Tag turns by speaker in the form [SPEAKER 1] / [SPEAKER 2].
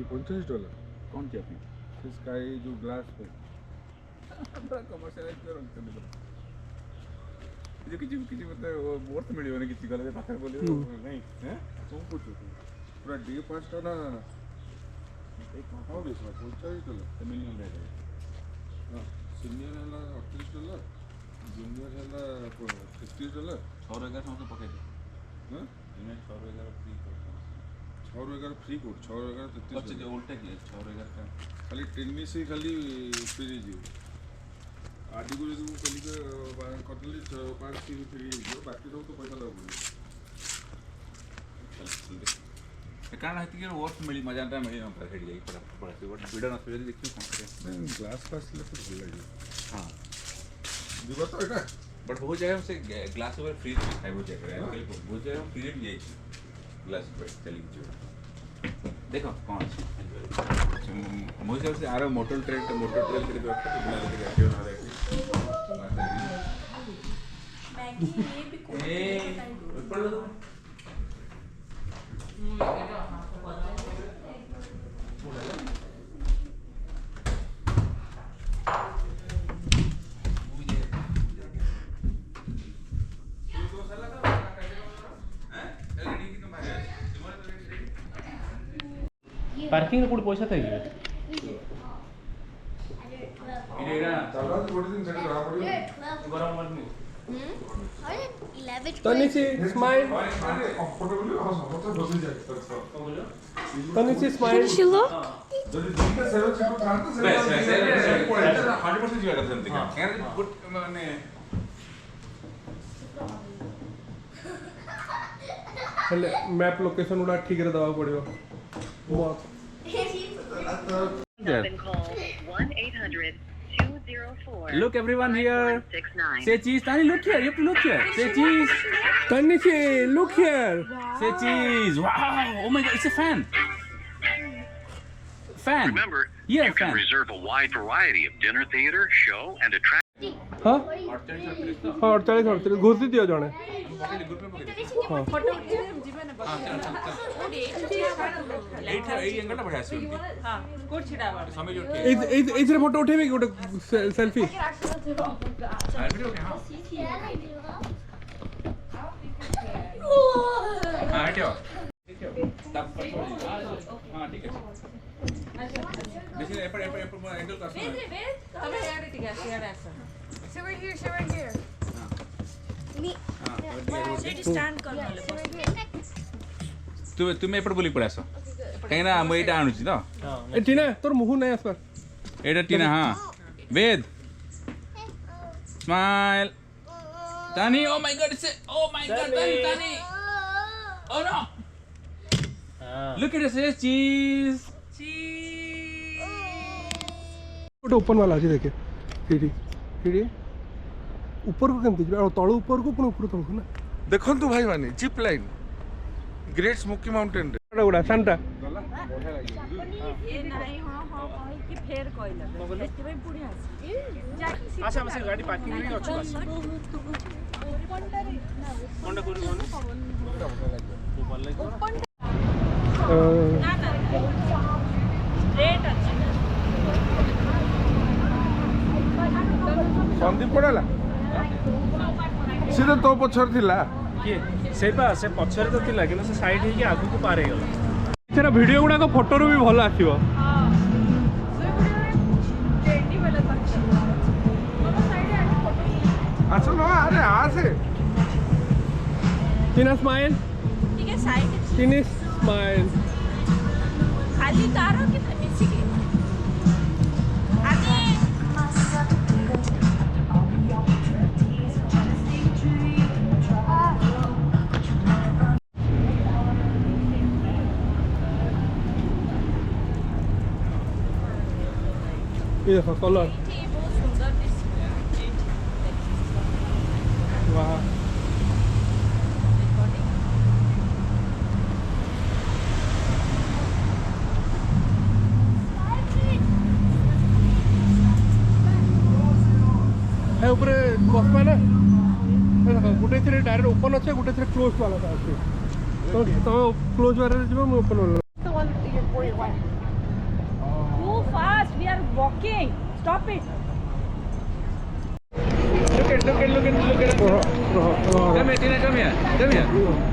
[SPEAKER 1] $45
[SPEAKER 2] कौन सी अपनी
[SPEAKER 1] स्काई जो ग्लास पे
[SPEAKER 2] कमर्शियलाइज कर रखते हैं जो किसी मतलब वर्थ मिलियो ने किसी गले पाखर बोले नहीं हैं
[SPEAKER 1] कौन पूछो पूरा डे 5 टा ना एक हाउ दिस $45
[SPEAKER 2] मिनिमम रेट
[SPEAKER 1] हां सीनियर है $38 जूनियर है $60
[SPEAKER 2] और अगर हमको पकड़ दे
[SPEAKER 1] हां
[SPEAKER 2] इन्हें 6 वगैरह फ्री कोड
[SPEAKER 1] 6 वगैरह फ्री कोड 6 वगैरह 33
[SPEAKER 2] अच्छा जो उल्टा किया 6 वगैरह का
[SPEAKER 1] खाली टेनिस ही खाली फ्री जी आदि को यदि कल के कटली 5 की फ्री जी बाकी सब तो पैसा लगो
[SPEAKER 2] कारण है कि वर्थ मिली मजा टा मिली ना हेड जाई पड़ा से बट वीडियो ना फिर देखियो कौन
[SPEAKER 1] ग्लास पास ले तो भल लगे
[SPEAKER 2] हां
[SPEAKER 1] दिबो तो एटा
[SPEAKER 2] बट बहुत जगह से ग्लास ओवर फ्रीज भी खाई बहुत जगह बहुत जगह फ्री भी जाई ग्लास पे चली जो देखो कौन मुझे से आरो मोटर ट्रेल के लिए रखा तो बना लेके रखे ना रखे
[SPEAKER 3] मैगी ये भी कोई
[SPEAKER 2] ऊपर लो
[SPEAKER 4] पार्किंग रे कोड पैसा थाई
[SPEAKER 2] इरेरा
[SPEAKER 1] चलो थोड़ी दिन सेट रहा पड़ियो
[SPEAKER 2] गरम मत में
[SPEAKER 3] 11
[SPEAKER 4] तनिसी स्माइल
[SPEAKER 1] कंफर्टेबल हां सब तो बदल जाए
[SPEAKER 4] तनिसी स्माइल
[SPEAKER 1] যদি দিনটা 7 সিট থাকতো
[SPEAKER 2] 100% জিয়া করতে हैं यार गुड माने
[SPEAKER 4] हेले मैप लोकेशन उडा ठीक रे दवा पड़ियो बहुत
[SPEAKER 2] Look everyone here. Say cheese. Tani, look here. You have to look here. Say cheese.
[SPEAKER 4] तनिसी look here
[SPEAKER 2] Say cheese. Wow. Oh my God. It's a fan. Fan.
[SPEAKER 5] Remember,
[SPEAKER 2] Yeah,
[SPEAKER 5] you can
[SPEAKER 2] fan.
[SPEAKER 5] reserve a wide variety of dinner theater, show, and attraction.
[SPEAKER 4] हां हां 48 घुसी दियो जणे हां
[SPEAKER 3] photo उठे जीवन
[SPEAKER 2] हां चल एंगल टा बढ़िया से
[SPEAKER 3] हां कोड छिड़ा बार
[SPEAKER 2] समझ उठ
[SPEAKER 4] एइथरे फोटो उठेबे कि गोटे सेल्फी
[SPEAKER 2] वीडियो हां हां हटियो तब हां ठीक है देखिए एपर एंगल का
[SPEAKER 3] हमें यार ठीक है शेयर ऐसा So we're here. Stand कर ले
[SPEAKER 2] তুমি এপট বলি পড়ে আসো কাই না আমি এটা আনুছি তো
[SPEAKER 4] ए टीना तोर मुह नै आसपर
[SPEAKER 2] এটা টিনা হ্যাঁ বেদ স্মাইল তানি oh my god it's oh my god তানি oh no look at this চীজ
[SPEAKER 4] गोटे ओपन वाला अछि देखे सीडी सीडी ऊपर को केमति जे तळ ऊपर को पुन ऊपर तळ को ना
[SPEAKER 1] ଦେଖନ୍ତୁ ଭାଇ ମାନେ jeep line great smoky mountain रे
[SPEAKER 4] गोडा सांटा
[SPEAKER 3] ये नहीं हां हां कहि कि फेर कइला एते भाई पुढे आसी
[SPEAKER 4] आसा आसा गाडी पार्किंग रे अछि बस कोंडा कोन
[SPEAKER 3] ना स्ट्रेट अछि
[SPEAKER 1] संदीप पड़ाला सीधा तो पछर थिला
[SPEAKER 4] किए से पछरे तो थिला कि से साइड हे कि आगु को पार हे गेला एथरा वीडियो गुडा को फोटो रो भी भलो आसीबो
[SPEAKER 3] हां से वीडियो ट्रेंडी वाला पक्ष दोनों साइड है फोटो
[SPEAKER 1] अच्छा नो अरे आसे
[SPEAKER 4] टीना स्माइल
[SPEAKER 3] ठीक है साइड
[SPEAKER 4] टीना स्माइल
[SPEAKER 3] खाली तारो कि मिसी के आगे
[SPEAKER 4] ये देखो कलर
[SPEAKER 3] बहुत सुंदर दिसছে
[SPEAKER 4] वाह है ऊपर बसमा ना गोटे थ्रे डायरेक्ट ओपन अच्छे गोटे थ्रे क्लोज वाला था अच्छे तो क्लोज वाले जीव मैं ओपन वाला
[SPEAKER 3] We are walking. Stop it.
[SPEAKER 2] Look at.
[SPEAKER 4] Oh,
[SPEAKER 2] Come here, Tina, come here.